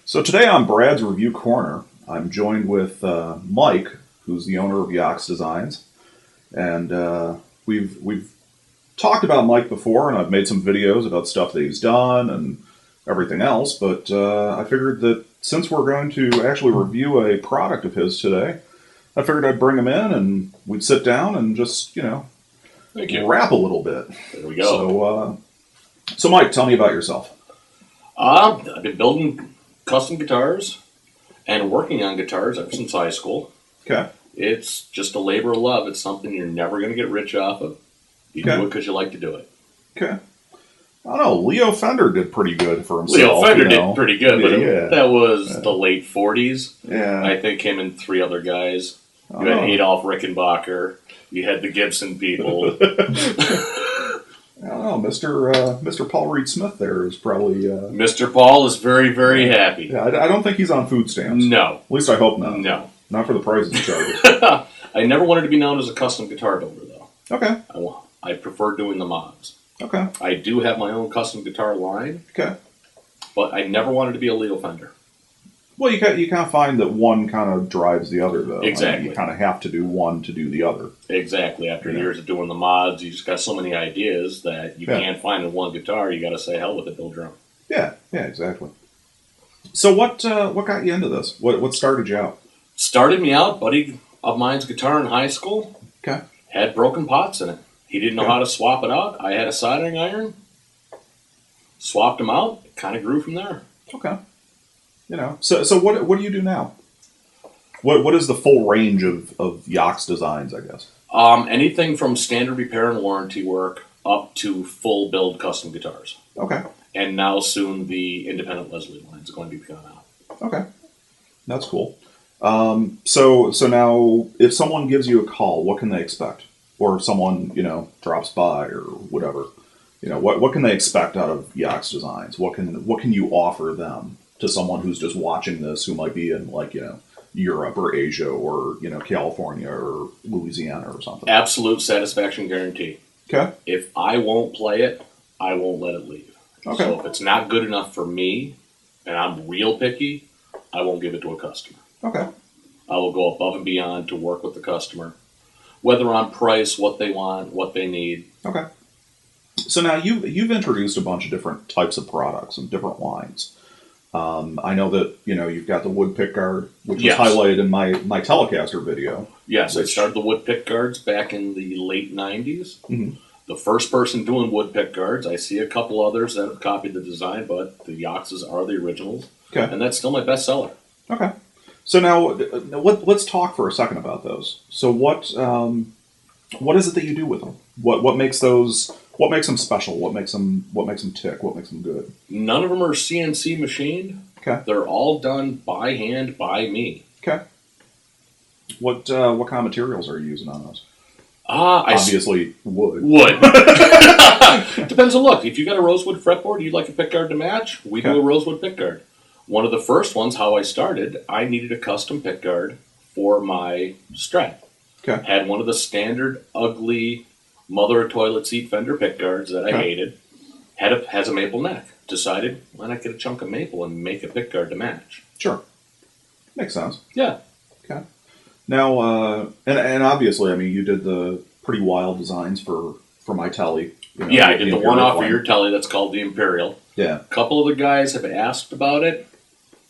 So today on Brad's Review Corner, I'm joined with Mike, who's the owner of Yox Designs, and we've talked about Mike before, and I've made some videos about stuff that he's done and everything else. But I figured that since we're going to actually review a product of his today, I figured I'd bring him in and we'd sit down and just Thank you. rap a little bit. There we go. So Mike, tell me about yourself. I've been building custom guitars and working on guitars ever since high school. Okay. It's just a labor of love. It's something you're never going to get rich off of. You do it because you like to do it. Okay. I don't know. Leo Fender did pretty good for himself. Leo Fender did pretty good, but Yeah. that was the late 40s. Yeah. I think him and three other guys. You had Adolf Rickenbacker. You had the Gibson people. I don't know. Mr. Paul Reed Smith there is probably... Mr. Paul is very, very happy. Yeah, I don't think he's on food stamps. No. At least I hope not. No. Not for the prices he charges. I never wanted to be known as a custom guitar builder, though. Okay. I prefer doing the mods. Okay. I do have my own custom guitar line. Okay. But I never wanted to be a Leo Fender. Well, you kind of find that one kind of drives the other, though. Exactly. I mean, you kind of have to do one to do the other. Exactly. After years of doing the mods, you just got so many ideas that you can't find in one guitar. You got to say, hell with it, build your own. Yeah. Yeah. Exactly. So what got you into this? What started you out? Started me out, buddy of mine's guitar in high school. Okay. Had broken pots in it. He didn't know how to swap it out. I had a soldering iron. Swapped them out. It kind of grew from there. Okay. So what do you do now? What is the full range of Yox Designs, I guess? Anything from standard repair and warranty work up to full build custom guitars. Okay. And now soon the independent Leslie line is going to be coming out. Okay. That's cool. So now if someone gives you a call, what can they expect? Or if someone, drops by or whatever, what can they expect out of Yox Designs? What can you offer them to someone who's just watching this, who might be in Europe or Asia or, California or Louisiana or something? Absolute satisfaction guarantee. Okay. If I won't play it, I won't let it leave. Okay. So if it's not good enough for me, and I'm real picky, I won't give it to a customer. Okay. I will go above and beyond to work with the customer, whether on price, what they want, what they need. Okay. So now you've introduced a bunch of different types of products and different lines. I know that you've got the wood pick guard, which was highlighted in my Telecaster video. Yes, I started the wood pick guards back in the late 90s. Mm-hmm. The first person doing wood pick guards. I see a couple others that have copied the design, but the Yoxes are the originals. Okay. And that's still my best seller. Okay. So now let's talk for a second about those. So what is it that you do with them? What makes those? What makes them special? What makes them tick? What makes them good? None of them are CNC machined. Okay. They're all done by hand by me. Okay. What kind of materials are you using on those? Obviously wood. Wood. Depends on look. If you got a rosewood fretboard, you'd like a pickguard to match. We do a rosewood pickguard. One of the first ones, how I started, I needed a custom pickguard for my Strat. Okay. Had one of the standard ugly mother of toilet seat Fender pickguards that I hated. Has a maple neck. Decided, why not get a chunk of maple and make a pickguard to match? Sure. Makes sense. Yeah. Okay. Now, and obviously, I mean, you did the pretty wild designs for my Telly. Yeah, I did the one-off for your Telly that's called the Imperial. Yeah. A couple of the guys have asked about it.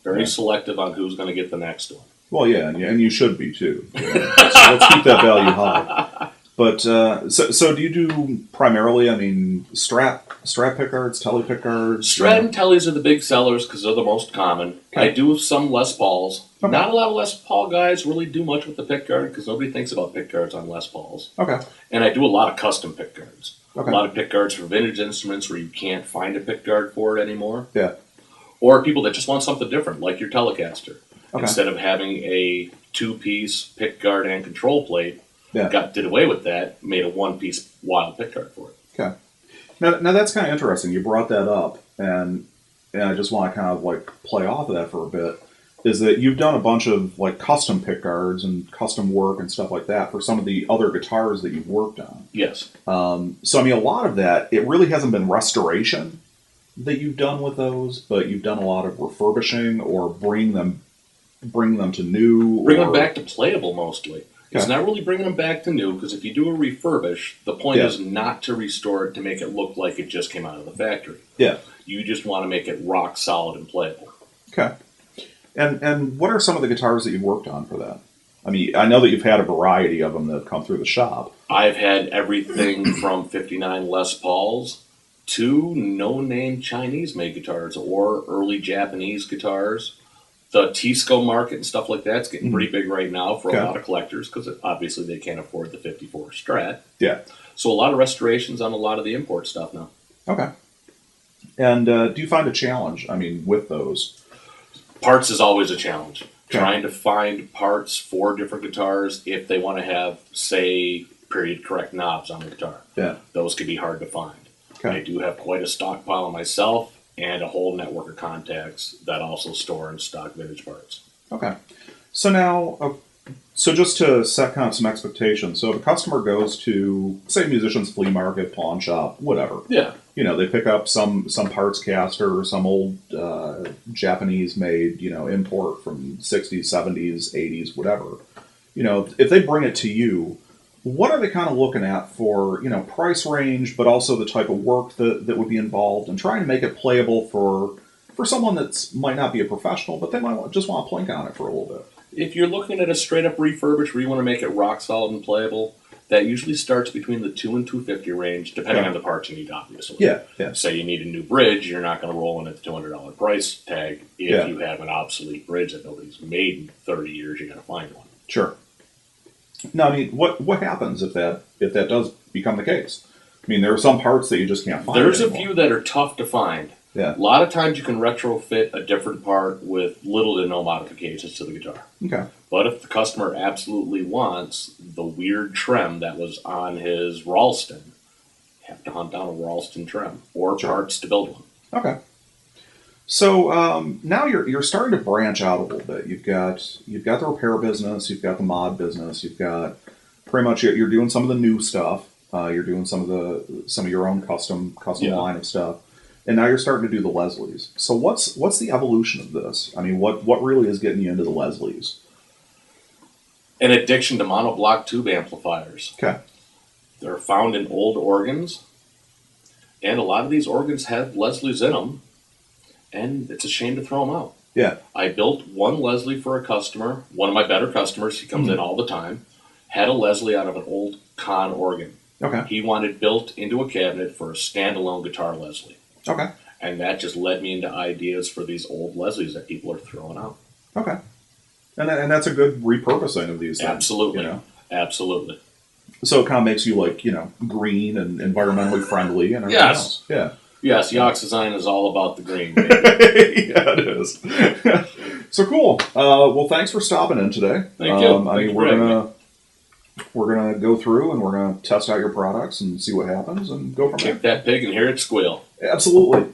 Very selective on who's going to get the next one. Well, yeah, and you should be, too. Let's keep that value high. But, so do you do primarily, I mean, Strat pickguards, Telly pickguards? Strat and Tellys are the big sellers because they're the most common. Okay. I do some Les Pauls. Okay. Not a lot of Les Paul guys really do much with the pickguard because nobody thinks about pickguards on Les Pauls. Okay. And I do a lot of custom pickguards. Okay. A lot of pickguards for vintage instruments where you can't find a pickguard for it anymore. Yeah. Or people that just want something different, like your Telecaster. Okay. Instead of having a two-piece pickguard and control plate, did away with that, made a one-piece wild pickguard for it. Okay. Now that's kind of interesting. You brought that up, and I just want to kind of play off of that for a bit. Is that you've done a bunch of custom pickguards and custom work and stuff like that for some of the other guitars that you've worked on. Yes. So I mean, a lot of that, it really hasn't been restoration. that you've done with those, but you've done a lot of refurbishing or bring them to new? Bring them back to playable mostly. Okay. It's not really bringing them back to new, because if you do a refurbish, the point is not to restore it to make it look like it just came out of the factory. Yeah. You just want to make it rock solid and playable. Okay. And what are some of the guitars that you've worked on for that? I mean, I know that you've had a variety of them that have come through the shop. I've had everything from 59 Les Pauls to no-name Chinese-made guitars or early Japanese guitars. The Tisco market and stuff like that's getting pretty big right now for a lot of collectors, because obviously they can't afford the 54 Strat. Yeah. So a lot of restorations on a lot of the import stuff now. Okay. And do you find a challenge, I mean, with those? Parts is always a challenge. Okay. Trying to find parts for different guitars if they want to have, say, period correct knobs on the guitar. Yeah. Those can be hard to find. Okay. I do have quite a stockpile myself and a whole network of contacts that also store and stock vintage parts. Okay. So now, so just to set kind of some expectations, so if a customer goes to, say, a musician's flea market, pawn shop, whatever. Yeah. You know, they pick up some parts caster or some old Japanese-made, import from 60s, 70s, 80s, whatever. You know, if they bring it to you, what are they kind of looking at for, price range, but also the type of work that would be involved, and trying to make it playable for someone that might not be a professional, but they might just want to plink on it for a little bit? If you're looking at a straight-up refurbish where you want to make it rock solid and playable, that usually starts between the $200 and $250 range, depending on the parts you need, obviously. Yeah, yeah. Say you need a new bridge, you're not going to roll in at the $200 price tag. If you have an obsolete bridge that nobody's made in 30 years, you got to find one. Sure. Now, I mean, what happens if that does become the case? I mean, there are some parts that you just can't find. There's anymore. a few that are tough to find. Yeah. A lot of times you can retrofit a different part with little to no modifications to the guitar. Okay. But if the customer absolutely wants the weird trim that was on his Ralston, you have to hunt down a Ralston trim or parts to build one. Okay. So now you're starting to branch out a little bit. You've got the repair business, you've got the mod business, you've got pretty much you're doing some of the new stuff. You're doing some of your own custom line of stuff. And now you're starting to do the Leslies. So what's the evolution of this? I mean, what really is getting you into the Leslies? An addiction to monoblock tube amplifiers. Okay. They're found in old organs, and a lot of these organs have Leslies in them, and it's a shame to throw them out. Yeah. I built one Leslie for a customer, one of my better customers. He comes in all the time. Had a Leslie out of an old Conn organ. Okay. He wanted built into a cabinet for a standalone guitar Leslie. Okay. And that just led me into ideas for these old Leslies that people are throwing out. Okay. And that's a good repurposing of these things. Absolutely. Absolutely. So it kind of makes you green and environmentally friendly and everything else. Yeah. Yes, Yox Design is all about the green. Yeah, it is. So cool. Well, thanks for stopping in today. Thank you. We're gonna go through and we're gonna test out your products and see what happens and go from there. Kick that pig and hear it squeal. Absolutely.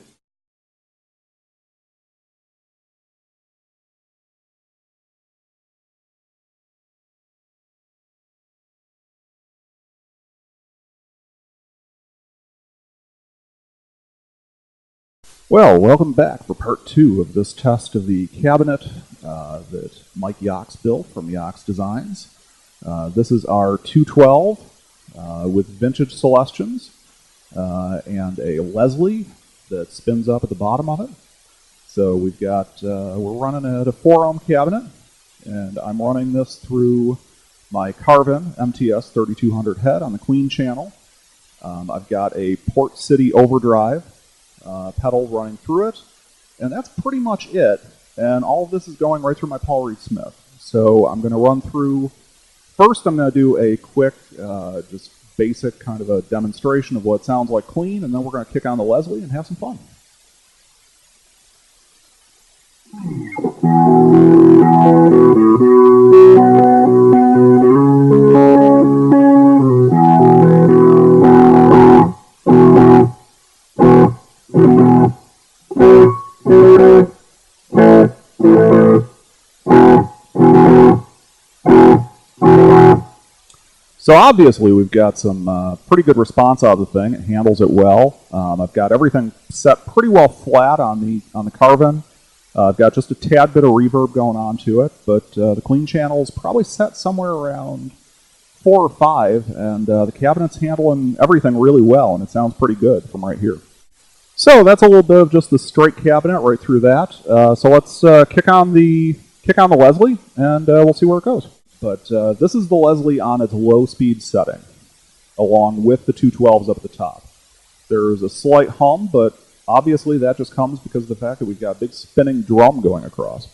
Well, welcome back for part 2 of this test of the cabinet that Mike Yox built from Yox Designs. This is our 212 with vintage Celestions and a Leslie that spins up at the bottom of it. So we've got, we're running at a 4-ohm cabinet, and I'm running this through my Carvin MTS 3200 head on the Queen channel. I've got a Port City overdrive pedal running through it, and that's pretty much it. And all of this is going right through my Paul Reed Smith. So I'm going to run through. First, I'm going to do a quick, just basic kind of a demonstration of what it sounds like clean, and then we're going to kick on the Leslie and have some fun. So obviously we've got some pretty good response out of the thing. It handles it well. I've got everything set pretty well flat on the carve-in. I've got just a tad bit of reverb going on to it, but the clean channel is probably set somewhere around 4 or 5, and the cabinet's handling everything really well, and it sounds pretty good from right here. So that's a little bit of just the straight cabinet right through that. So let's kick on the Leslie, and we'll see where it goes. But this is the Leslie on its low-speed setting, along with the 212s up at the top. There's a slight hum, but obviously that just comes because of the fact that we've got a big spinning drum going across.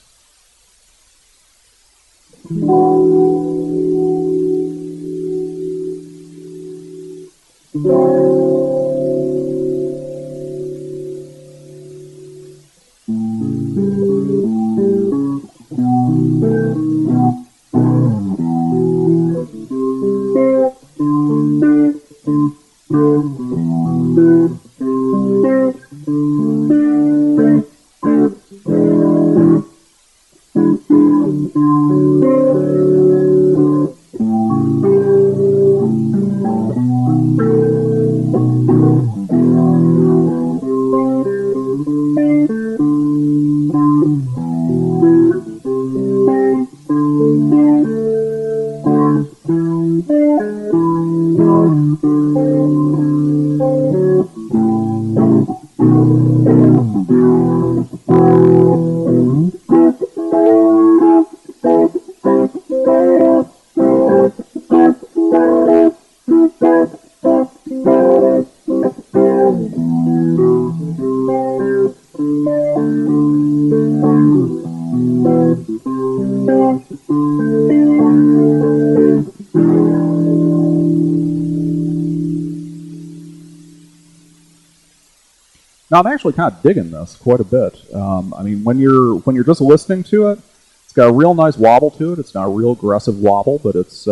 Now I'm actually kind of digging this quite a bit. I mean, when you're just listening to it, it's got a real nice wobble to it. It's not a real aggressive wobble, but it's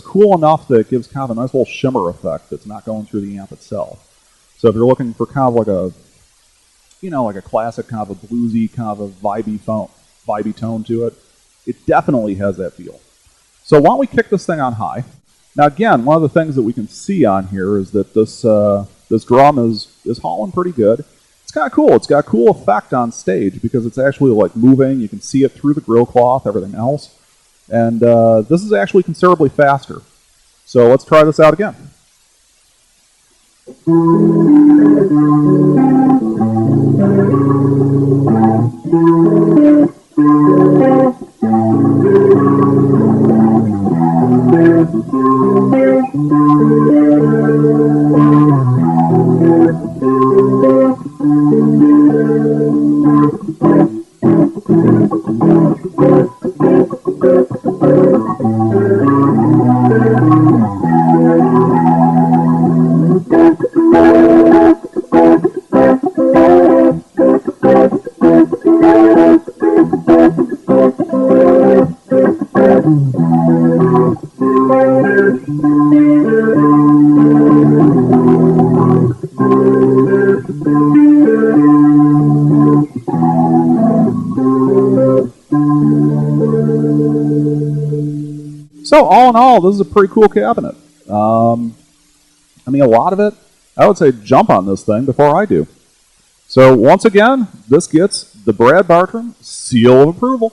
cool enough that it gives kind of a nice little shimmer effect that's not going through the amp itself. So if you're looking for kind of like a classic kind of a bluesy kind of a vibey tone to it, it definitely has that feel. So why don't we kick this thing on high? Now again, one of the things that we can see on here is that this drum is hauling pretty good. It's kind of cool. It's got a cool effect on stage because it's actually like moving. You can see it through the grill cloth, everything else. And this is actually considerably faster. So let's try this out again. So all in all, this is a pretty cool cabinet. I mean, a lot of it, I would say jump on this thing before I do. So once again, this gets the Brad Bartram seal of approval.